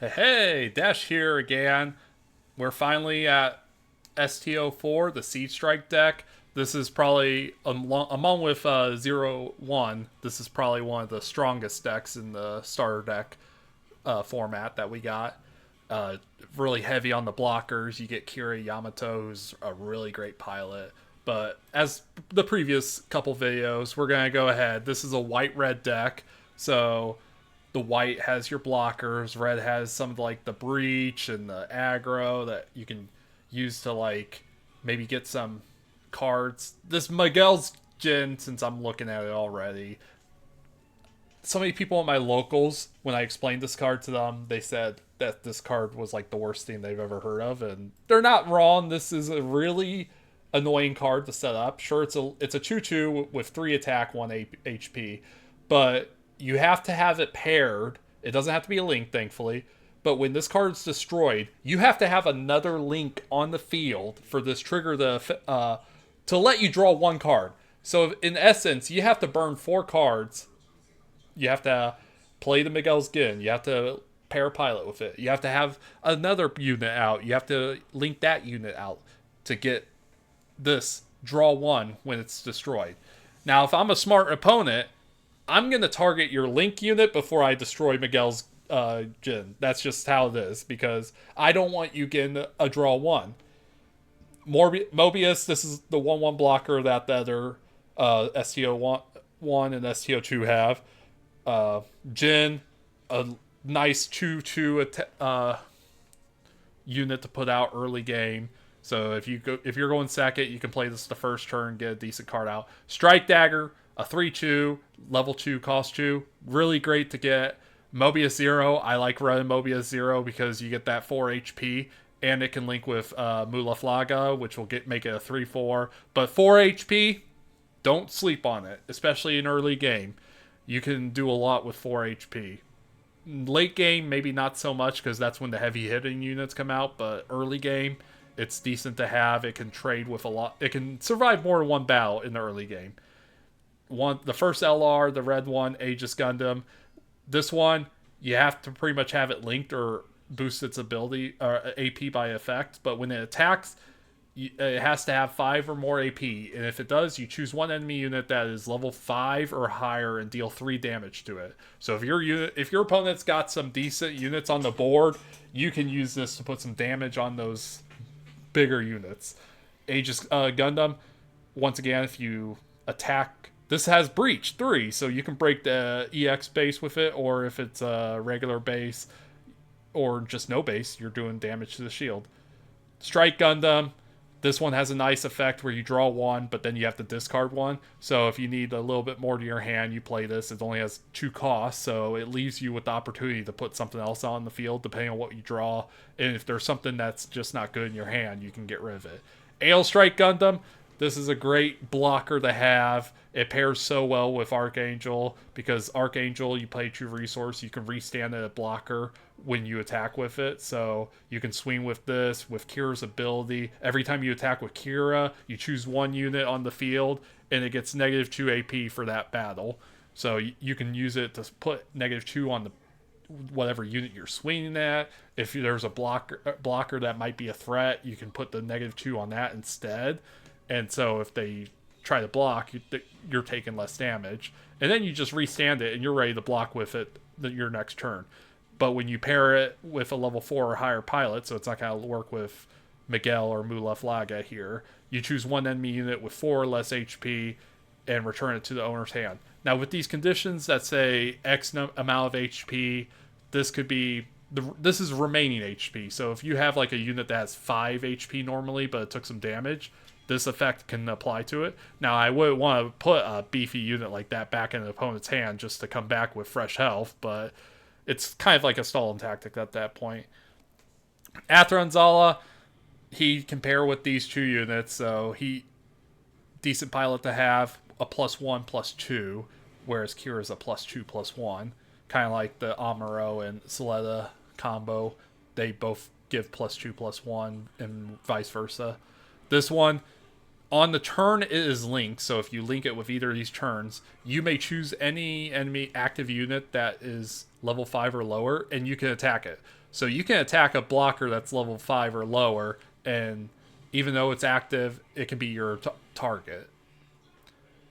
Hey, Dash here again. We're finally at ST04, the Seed Strike deck. This is probably, among with 01, this is probably one of the strongest decks in the starter deck format that we got. Uh, Really heavy on the blockers. You get Kira Yamato, who's a really great pilot. But as the previous couple videos, we're going to go ahead. This is a white-red deck, so the white has your blockers, red has some of like the breach and the aggro that you can use to like maybe get some cards. This Miguel's Jin, since I'm looking at it already, so many people at my locals, when I explained this card to them, they said that this card was like the worst thing they've ever heard of, and they're not wrong. This is a really annoying card to set up. Sure, it's a 2/2 with 3 attack, 1 HP, but you have to have it paired. It doesn't have to be a link, thankfully. But when this card is destroyed, you have to have another link on the field for this trigger to let you draw one card. So in essence, you have to burn 4 cards. You have to play the Miguel's Gin. You have to pair pilot with it. You have to have another unit out. You have to link that unit out to get this draw 1 when it's destroyed. Now, if I'm a smart opponent, I'm going to target your link unit before I destroy Miguel's Jin. That's just how it is, because I don't want you getting a draw 1. Mobius, this is the 1/1 blocker that the other STO1 and STO2 have. Jin, a nice 2/2 unit to put out early game. So if you're going second, you can play this the first turn, get a decent card out. Strike Dagger, a 3/2, level 2, cost 2. Really great to get. Mobius 0, I like running Mobius 0 because you get that 4 HP, and it can link with Mulaflaga, which will make it a 3/4. But 4 HP, don't sleep on it, especially in early game. You can do a lot with 4 HP. Late game, maybe not so much, because that's when the heavy hitting units come out, but early game, it's decent to have. It can trade with a lot. It can survive more than one battle in the early game. The first LR, the red one, Aegis Gundam. This one, you have to pretty much have it linked or boost its ability or AP by effect. But when it attacks, it has to have 5 or more AP, and if it does, you choose one enemy unit that is level 5 or higher and deal 3 damage to it. So if your opponent's got some decent units on the board, you can use this to put some damage on those bigger units. Aegis Gundam, once again, if you attack, this has breach 3, so you can break the EX base with it, or if it's a regular base or just no base, you're doing damage to the shield. Strike Gundam, this one has a nice effect where you draw 1, but then you have to discard 1. So if you need a little bit more to your hand, you play this. It only has 2 costs, so it leaves you with the opportunity to put something else on the field depending on what you draw. And if there's something that's just not good in your hand, you can get rid of it. Ale Strike Gundam, this is a great blocker to have. It pairs so well with Archangel, because Archangel, you play True Resource, you can restand a blocker when you attack with it. So you can swing with this, with Kira's ability. Every time you attack with Kira, you choose one unit on the field, and it gets -2 AP for that battle. So you can use it to put -2 on the whatever unit you're swinging at. If there's a blocker that might be a threat, you can put the -2 on that instead. And so if they try to block, you're taking less damage. And then you just restand it, and you're ready to block with it your next turn. But when you pair it with a level 4 or higher pilot, so it's not going to work with Miguel or Mulaflaga here, you choose one enemy unit with 4 or less HP and return it to the owner's hand. Now, with these conditions that say X amount of HP, this could be... This is remaining HP. So if you have like a unit that has 5 HP normally, but it took some damage, this effect can apply to it. Now, I wouldn't want to put a beefy unit like that back in the opponent's hand just to come back with fresh health, but it's kind of like a stalling tactic at that point. Athranzala, he can pair with these 2 units, so decent pilot to have, a +1/+2, whereas Kira's a +2/+1, kind of like the Amuro and Soletta combo. They both give +2/+1 and vice versa. This one, on the turn, it is linked, so if you link it with either of these turns, you may choose any enemy active unit that is level 5 or lower, and you can attack it. So you can attack a blocker that's level 5 or lower, and even though it's active, it can be your target.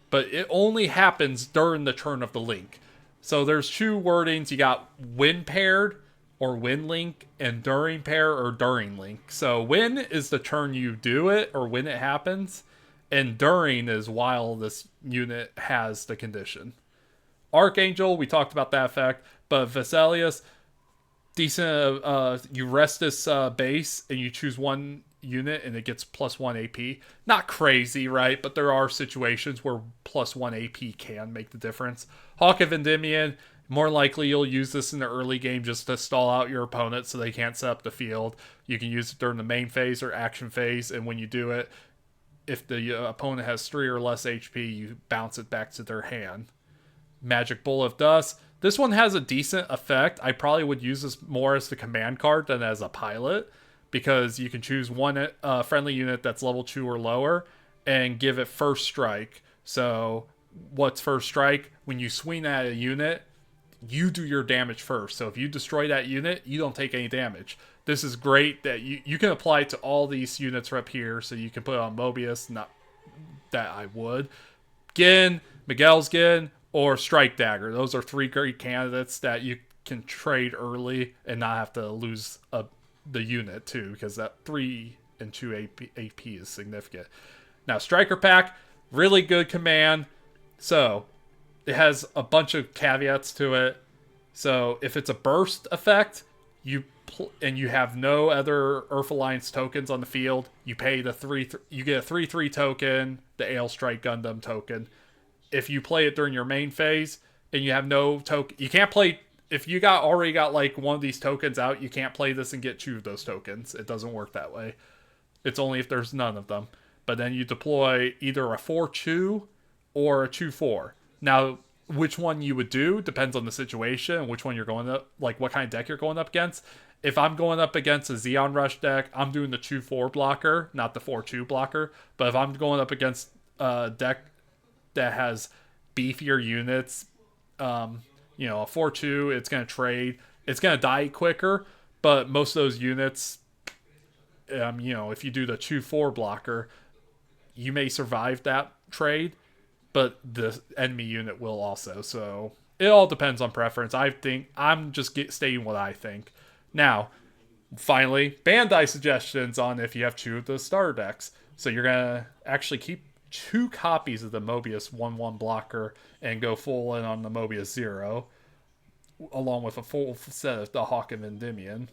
But it only happens during the turn of the link. So there's two wordings. You got when paired or when link, and during pair or during link. So when is the turn you do it or when it happens, and during is while this unit has the condition. Archangel, we talked about that effect, but Vesalius, decent. You rest this base and you choose one unit and it gets +1 AP. Not crazy, right? But there are situations where +1 AP can make the difference. Hawk of Endymion, more likely you'll use this in the early game just to stall out your opponent so they can't set up the field. You can use it during the main phase or action phase, and when you do it, if the opponent has 3 or less HP, you bounce it back to their hand. Magic Bowl of Dust. This one has a decent effect. I probably would use this more as the command card than as a pilot, because you can choose one friendly unit that's level 2 or lower and give it first strike. So what's first strike? When you swing at a unit, you do your damage first. So if you destroy that unit, you don't take any damage. This is great that you can apply it to all these units up here. So you can put it on Mobius, not that I would. Gin, Miguel's Gin, or Strike Dagger. Those are 3 great candidates that you can trade early and not have to lose the unit too, because that 3 and 2 AP is significant. Now Striker Pack, really good command. So it has a bunch of caveats to it. So if it's a burst effect, you have no other Earth Alliance tokens on the field, you pay the 3. You get a 3/3 token, the Ale Strike Gundam token. If you play it during your main phase and you have no token, you can't play. If you already got like one of these tokens out, you can't play this and get 2 of those tokens. It doesn't work that way. It's only if there's none of them. But then you deploy either a 4/2 or a 2/4. Now, which one you would do depends on the situation and which one you're going up, like what kind of deck you're going up against. If I'm going up against a Xeon Rush deck, I'm doing the 2/4 blocker, not the 4/2 blocker. But if I'm going up against a deck that has beefier units, a 4/2, it's going to trade. It's going to die quicker, but most of those units, if you do the 2/4 blocker, you may survive that trade, but the enemy unit will also. So it all depends on preference. I think I'm just stating what I think. Now, finally, Bandai suggestions on if you have 2 of the starter decks. So you're going to actually keep 2 copies of the Mobius 1/1 blocker and go full in on the Mobius 0, along with a full set of the Hawk of Endymion.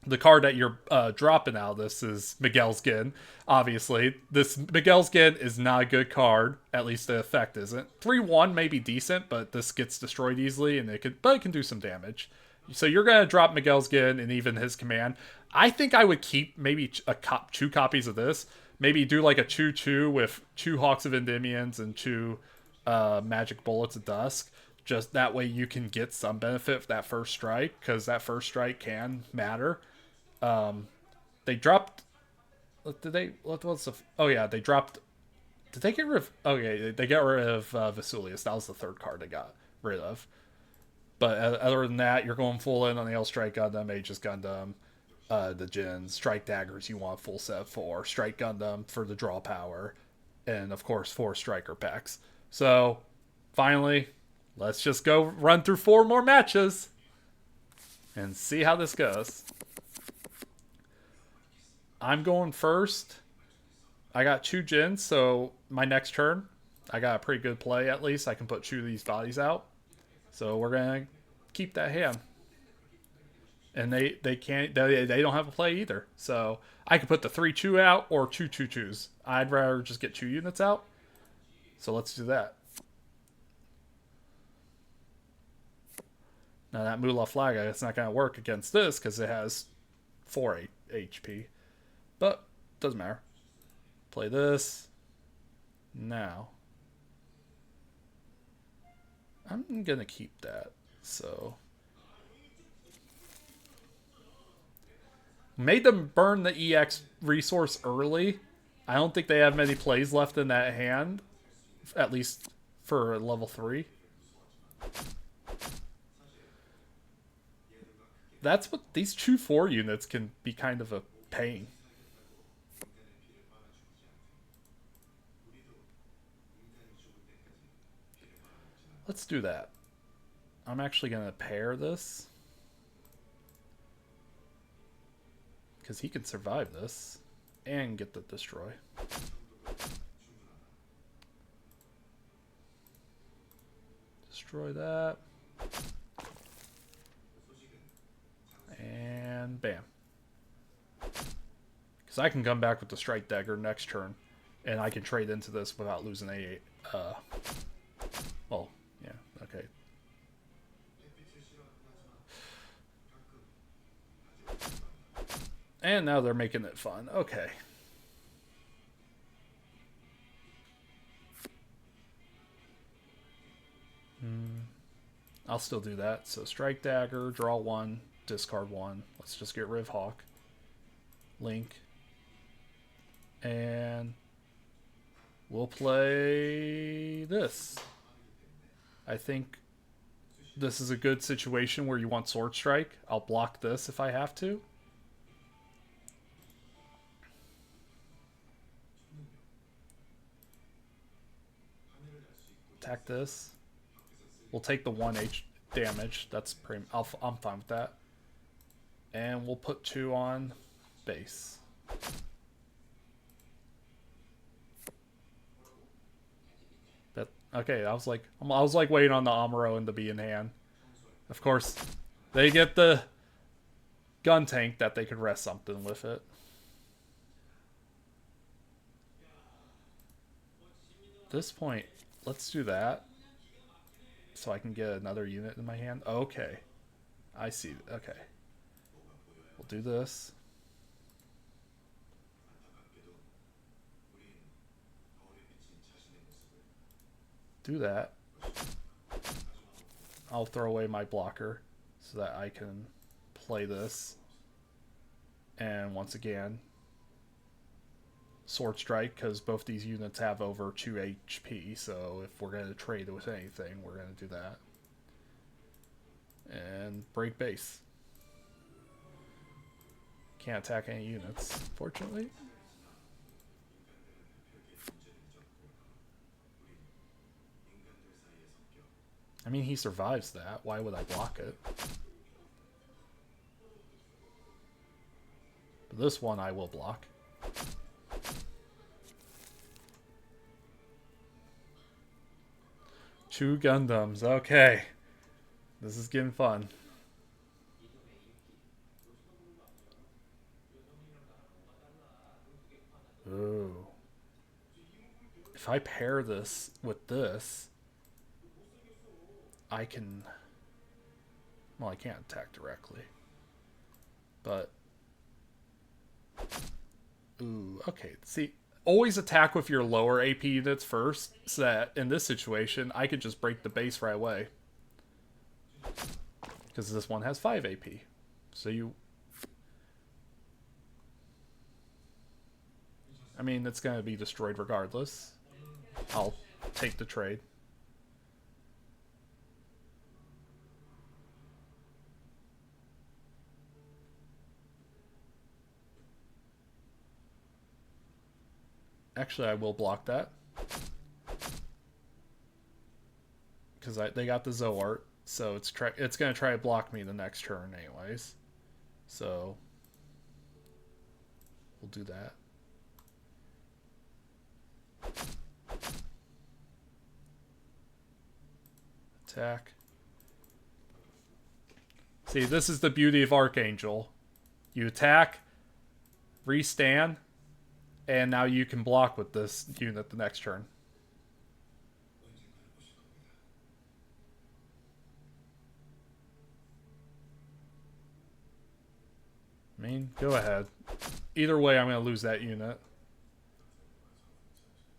The card that you're dropping out of this is Miguel's Gin. Obviously, this Miguel's Gin is not a good card. At least the effect isn't. 3/1 may be decent, but this gets destroyed easily, and it can do some damage. So you're going to drop Miguel's Gin and even his command. I think I would keep maybe 2 copies of this. Maybe do like a 2/2 with 2 Hawks of Endymions and 2 Magic Bullets of Dusk. Just that way you can get some benefit for that first strike, because that first strike can matter. They dropped. Did they? What was the? Oh yeah, they dropped. Did they get rid of? Okay, they got rid of Vesalius. That was the 3rd card they got rid of. But other than that, you're going full in on the Ale Strike Gundam, Aegis Gundam, the Jins, Strike Daggers. You want a full set for Strike Gundam for the draw power, and of course 4 Striker Packs. So finally, let's just go run through 4 more matches and see how this goes. I'm going first. I got 2 Jins, so my next turn, I got a pretty good play at least. I can put 2 of these bodies out. So we're going to keep that hand. And they don't have a play either. So I could put the 3/2 out or 2 2/2s. I'd rather just get 2 units out. So let's do that. Now that Moolah Flaga, it's not going to work against this because it has 4 HP. But doesn't matter. Play this. Now. I'm going to keep that. So. Made them burn the EX resource early. I don't think they have many plays left in that hand. At least for level 3. That's what these 2-4 units can be kind of a pain. Let's do that. I'm actually going to pair this. Because he can survive this. And get the destroy. Destroy that. And bam. Because I can come back with the strike dagger next turn. And I can trade into this without losing a... well, yeah, okay. And now they're making it fun. Okay. I'll still do that. So strike dagger, draw 1, discard 1. Let's just get rid of Hawk. Link. And we'll play this. I think this is a good situation where you want Sword Strike. I'll block this if I have to. Attack this. We'll take the 1H damage. That's pretty... I'm fine with that. And we'll put 2 on base. That okay? I was like waiting on the Amuro and the B in hand. Of course, they get the gun tank that they could rest something with it. At this point, let's do that. So I can get another unit in my hand. Okay. I see. Okay. We'll do this. Do that. I'll throw away my blocker so that I can play this. And once again, Sword Strike, because both these units have over 2 HP, so if we're going to trade with anything, we're going to do that. And break base. Can't attack any units, fortunately. I mean, he survives that. Why would I block it? But this one I will block. Two Gundams. Okay. This is getting fun. Ooh. If I pair this with this, I can... Well, I can't attack directly. But... Ooh, okay. See, always attack with your lower AP units first, so that in this situation, I could just break the base right away. Because this one has 5 AP. So you... I mean, it's going to be destroyed regardless. I'll take the trade. Actually, I will block that. Because they got the Zoart, so it's going to try to block me the next turn anyways. So, we'll do that. Attack. See, this is the beauty of Archangel. You attack, restand, and now you can block with this unit the next turn. I mean, go ahead. Either way, I'm going to lose that unit.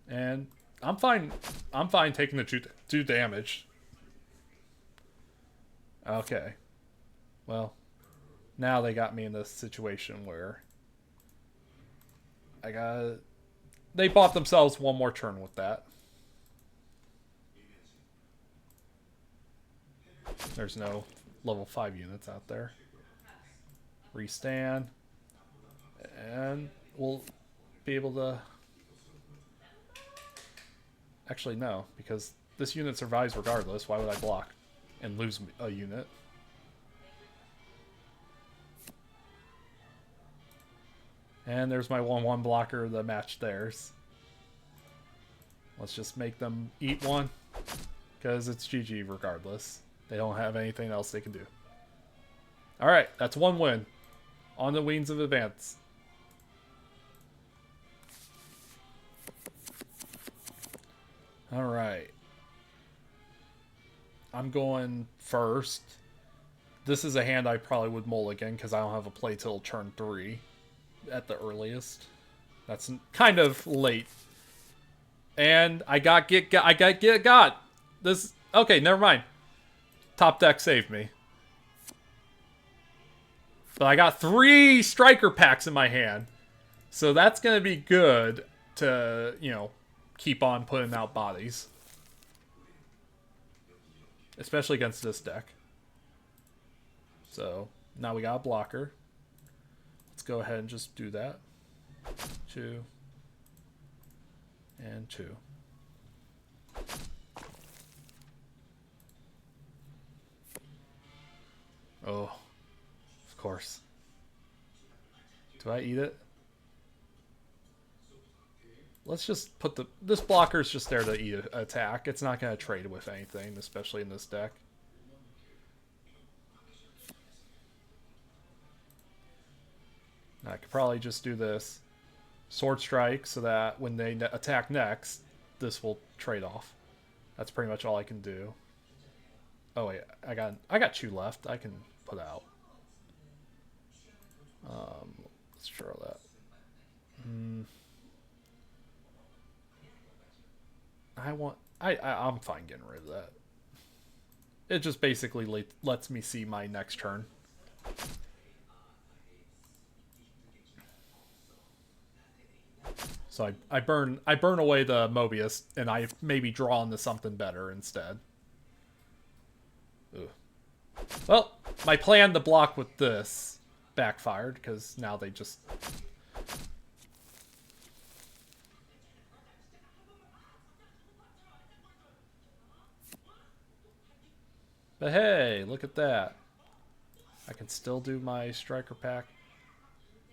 And I'm fine. I'm fine taking the 2 damage. Okay. Well, now they got me in this situation where they bought themselves one more turn with that. There's no level 5 units out there. Restand. And we'll be able to... Actually, no, because this unit survives regardless. Why would I block and lose a unit? And there's my 1-1 blocker that matched theirs. Let's just make them eat one, because it's GG regardless. They don't have anything else they can do. Alright, that's one win. On the wings of advance. Alright. I'm going first. This is a hand I probably would mulligan because I don't have a play till turn 3 at the earliest. That's kind of late. And I got get this. Okay, never mind. Top deck saved me. But I got 3 striker packs in my hand. So that's going to be good to, you know, keep on putting out bodies. Especially against this deck. So, now we got a blocker. Let's go ahead and just do that. 2. And 2. Oh. Of course. Do I eat it? Let's just put the... This blocker is just there to eat an attack. It's not going to trade with anything, especially in this deck. I could probably just do this. Sword Strike, so that when they attack next, this will trade off. That's pretty much all I can do. Oh wait, I got 2 left. I can put out. Let's try that. I'm fine getting rid of that. It just basically lets me see my next turn. So I burn away the Mobius, and I maybe draw into something better instead. Ugh. Well, my plan to block with this backfired, because now they just... But hey, look at that. I can still do my striker pack.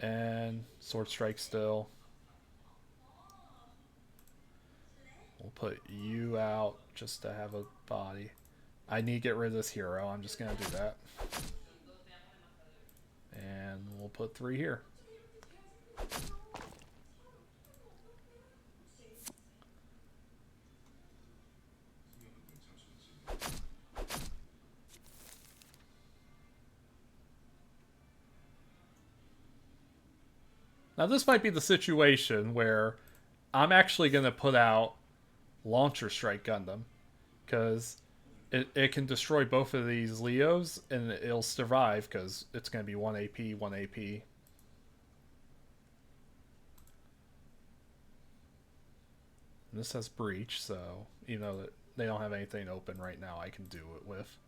And Sword Strike still. We'll put you out just to have a body. I need to get rid of this hero. I'm just going to do that. And we'll put 3 here. Now this might be the situation where I'm actually going to put out Launcher Strike Gundam, because it can destroy both of these Leos and it'll survive because it's going to be 1 AP, 1 AP. And this has Breach, so even though that they don't have anything open right now, I can do it with.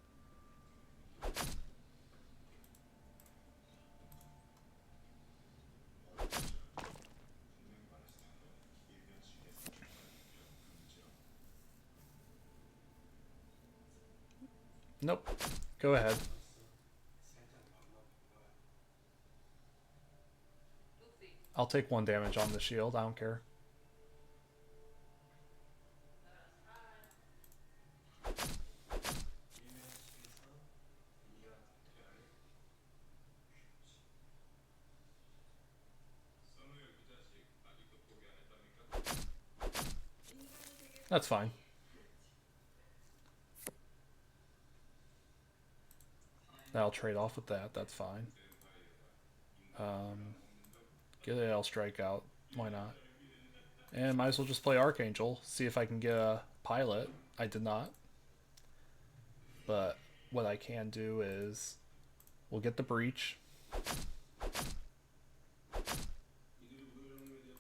Nope. Go ahead. I'll take 1 damage on the shield. I don't care. That's fine. I'll trade off with that. That's fine. Get an L strike out. Why not? And might as well just play Archangel. See if I can get a pilot. I did not. But what I can do is we'll get the Breach.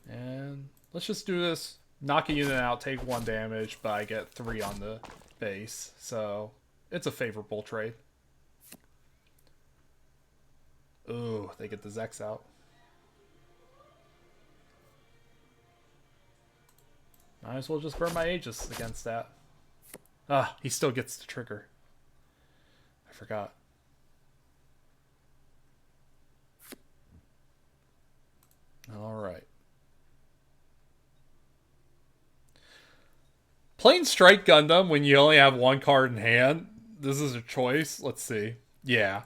And let's just do this. Knock a unit out, take 1 damage, but I get 3 on the base. So it's a favorable trade. Ooh. Ooh, they get the Zex out. Might as well just burn my Aegis against that. Ah, he still gets the trigger. I forgot. Alright. Playing Strike Gundam when you only have one card in hand, this is a choice. Let's see. Yeah.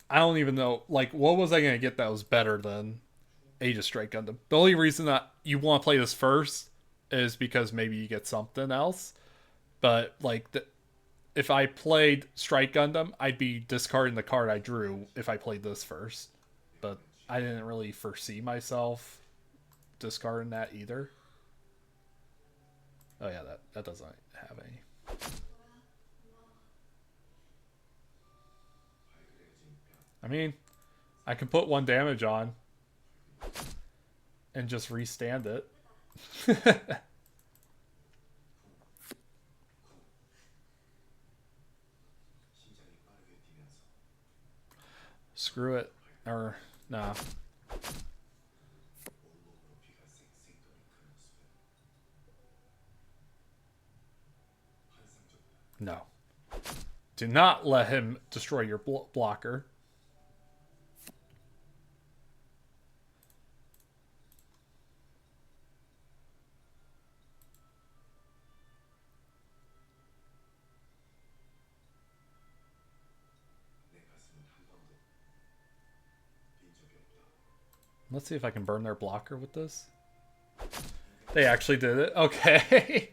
I don't even know. Like, what was I going to get that was better than Aegis Strike Gundam? The only reason that you want to play this first is because maybe you get something else. But, like, if I played Strike Gundam, I'd be discarding the card I drew if I played this first. But I didn't really foresee myself discarding that either. Oh yeah, that doesn't have any. I mean, I can put 1 damage on and just restand it. Screw it. Or, nah. No. Do not let him destroy your blocker. Let's see if I can burn their blocker with this. They actually did it. Okay.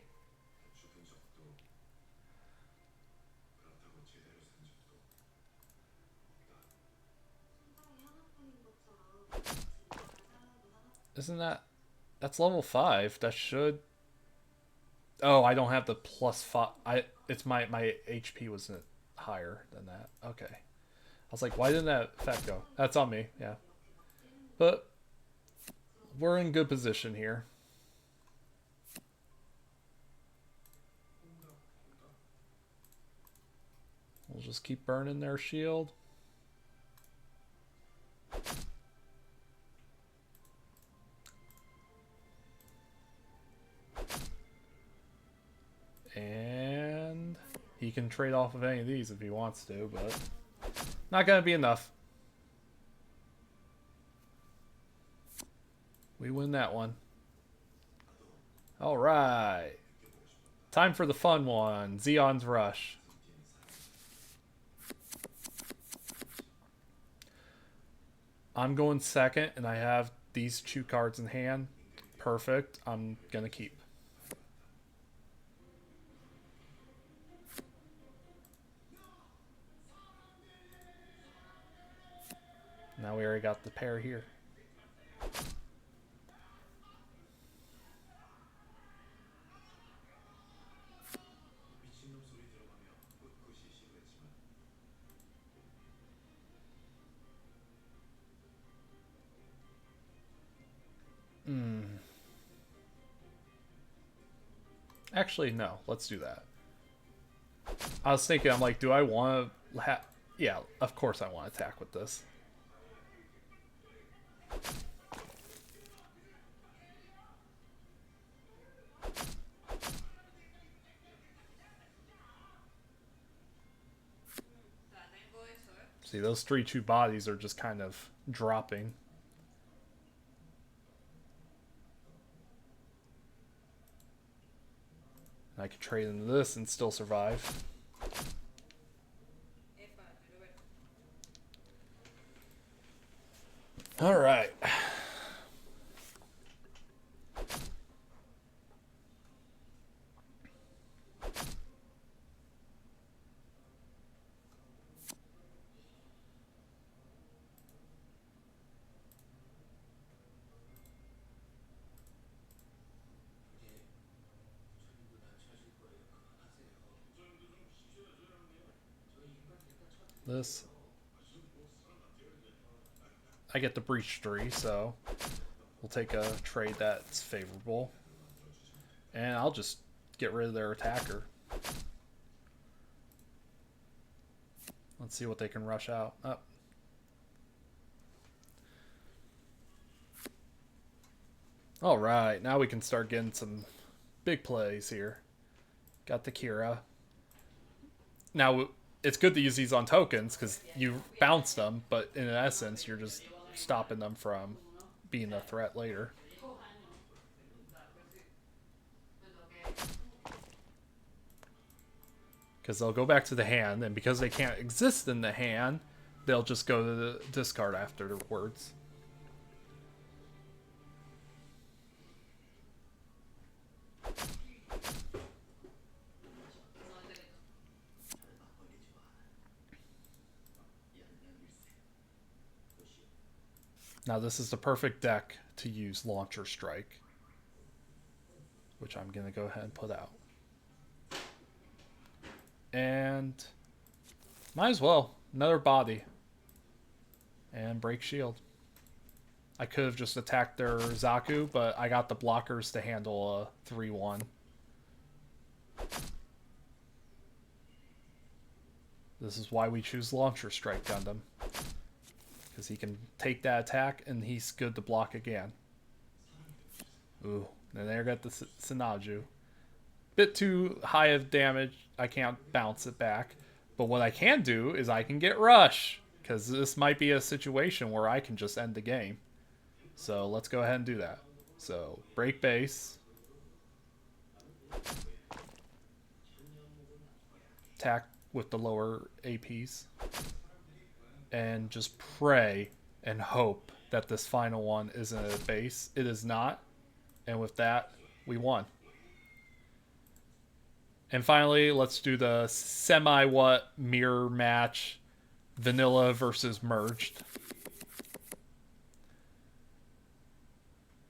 Isn't that... That's level 5. That should... Oh, I don't have the +5. It's my HP wasn't higher than that. Okay. I was like, why didn't that effect go? That's on me, yeah. But we're in good position here. We'll just keep burning their shield. And he can trade off of any of these if he wants to, but not going to be enough. We win that one. All right. Time for the fun one. Zeon's Rush. I'm going second, and I have these 2 cards in hand. Perfect. I'm going to keep. Now we already got the pair here. Actually, no. Let's do that. I was thinking, I'm like, do I want to... Yeah, of course I want to attack with this. See, those 3-2 bodies are just kind of dropping. I could trade into this and still survive. All right. This. I get the breach 3, so we'll take a trade that's favorable. And I'll just get rid of their attacker. Let's see what they can rush out. Oh. All right, now we can start getting some big plays here. Got the Kira. Now, it's good to use these on tokens because you bounce them, but in essence, you're just stopping them from being a threat later. Because they'll go back to the hand, and because they can't exist in the hand, they'll just go to the discard afterwards. Now this is the perfect deck to use Launcher Strike, which I'm going to go ahead and put out. And might as well. Another body. And break shield. I could have just attacked their Zaku, but I got the blockers to handle a 3-1. This is why we choose Launcher Strike Gundam. Because he can take that attack, and he's good to block again. Ooh, and there got the Sinaju. Bit too high of damage. I can't bounce it back. But what I can do is I can get Rush. Because this might be a situation where I can just end the game. So let's go ahead and do that. So, break base. Attack with the lower APs. And just pray and hope that this final one isn't a base. It is not. And with that, we won. And finally, let's do the semi-what mirror match. Vanilla versus merged.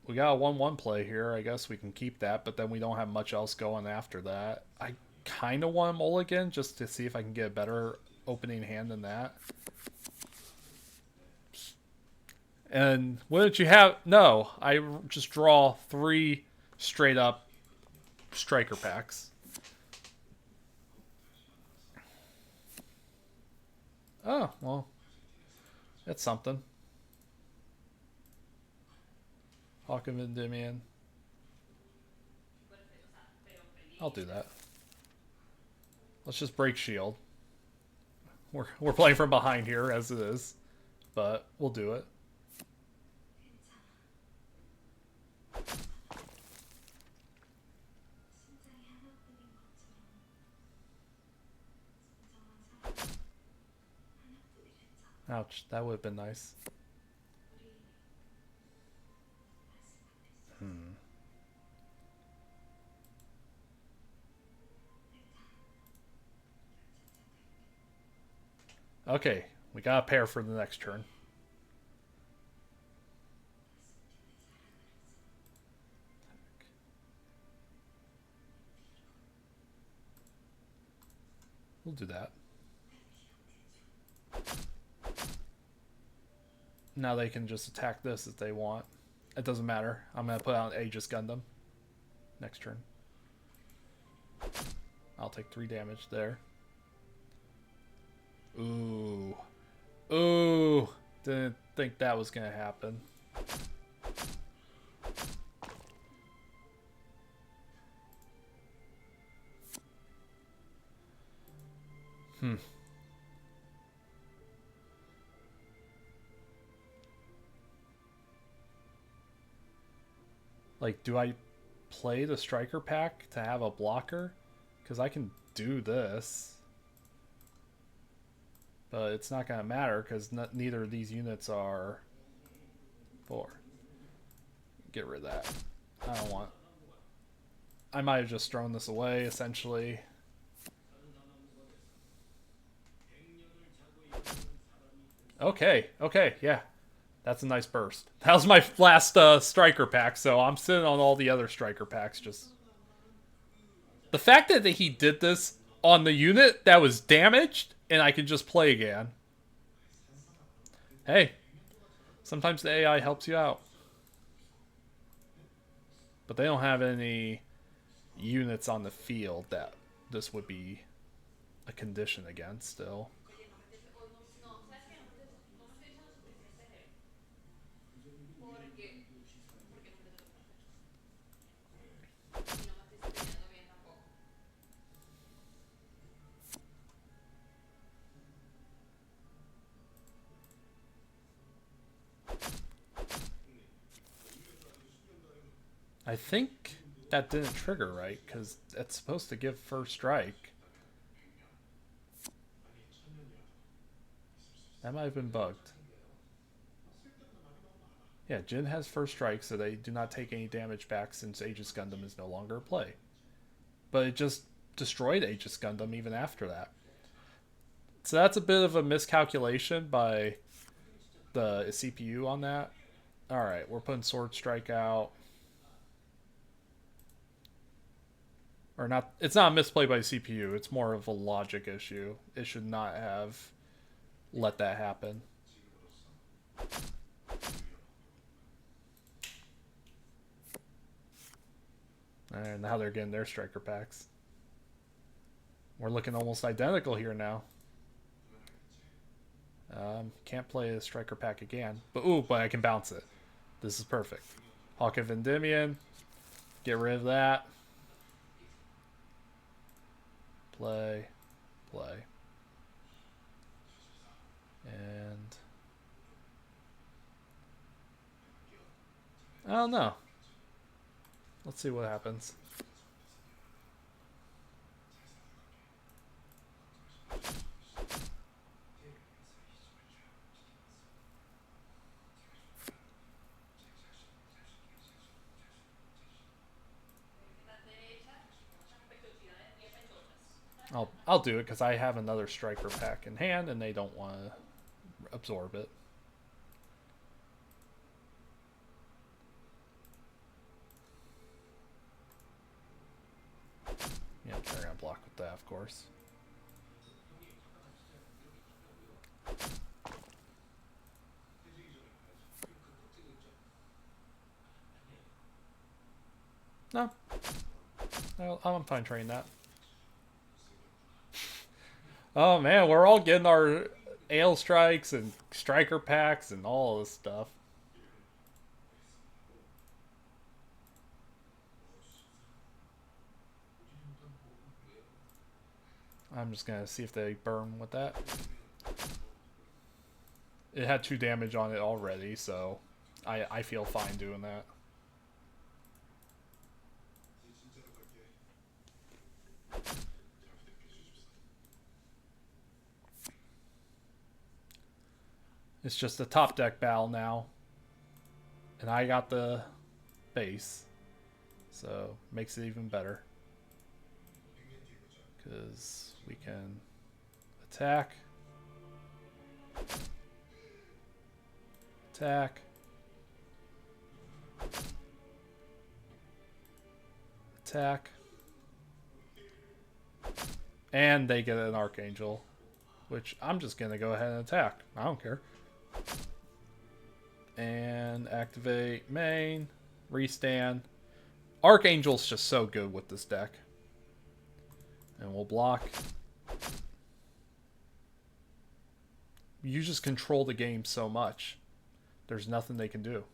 We got a 1-1 play here. I guess we can keep that, but then we don't have much else going after that. I kind of want a mulligan just to see if I can get a better opening hand than that. And what did you have? No, I just draw 3 straight up striker packs. Oh, well, that's something. Hawk of Endymion. I'll do that. Let's just break shield. We're playing from behind here as it is, but we'll do it. Ouch, that would have been nice. Okay, we got a pair for the next turn. We'll do that. Now they can just attack this if they want. It doesn't matter. I'm going to put out an Aegis Gundam next turn. I'll take 3 damage there. Ooh. Ooh. Didn't think that was going to happen. Like, do I play the striker pack to have a blocker? Because I can do this. But it's not going to matter because neither of these units are 4. Get rid of that. I don't want... I might have just thrown this away, essentially. Okay, okay, yeah. That's a nice burst. That was my last striker pack, so I'm sitting on all the other striker packs. Just the fact that he did this on the unit that was damaged and I could just play again. Hey, sometimes the AI helps you out. But they don't have any units on the field that this would be a condition against still. I think that didn't trigger right, because it's supposed to give first strike. That might have been bugged. Yeah, Jin has first strike, so they do not take any damage back since Aegis Gundam is no longer a play. But it just destroyed Aegis Gundam even after that. So that's a bit of a miscalculation by the CPU on that. Alright, we're putting Sword Strike out. Or not, it's not a misplay by CPU, it's more of a logic issue. It should not have let that happen. And now they're getting their striker packs. We're looking almost identical here now. Can't play a striker pack again. But I can bounce it. This is perfect. Hawk of Endymion. Get rid of that. Play. And I don't know. Let's see what happens. I'll do it because I have another striker pack in hand and they don't want to absorb it. Yeah, they're gonna block with that, of course. No, I'm fine trading that. Oh man, we're all getting our ale strikes and striker packs and all this stuff. I'm just gonna see if they burn with that. It had 2 damage on it already, so I feel fine doing that. It's just a top deck battle now. And I got the base. So makes it even better. Because we can attack. Attack. Attack. And they get an Archangel. Which I'm just going to go ahead and attack. I don't care. And activate main. Restand. Archangel's just so good with this deck. And we'll block. You just control the game so much. There's nothing they can do.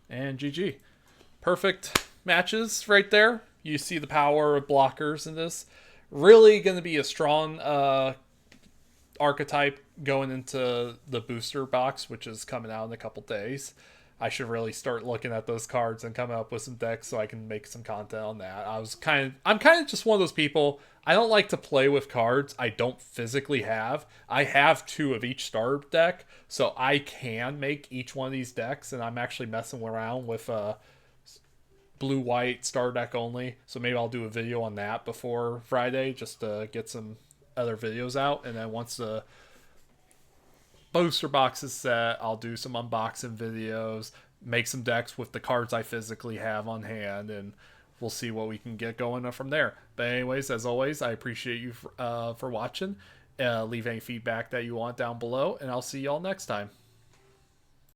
And GG. Perfect matches right there. You see the power of blockers in this. Really going to be a strong archetype going into the booster box, which is coming out in a couple days. I should really start looking at those cards and coming up with some decks so I can make some content on that. I'm kind of just one of those people. I don't like to play with cards I don't physically have. I have 2 of each starter deck, so I can make each one of these decks, and I'm actually messing around with blue-white starter deck only. So maybe I'll do a video on that before Friday just to get some other videos out, and then once the booster box is set, I'll do some unboxing videos, make some decks with the cards I physically have on hand, and we'll see what we can get going from there. But anyways, as always, I appreciate you for watching. Leave any feedback that you want down below, and I'll see y'all next time.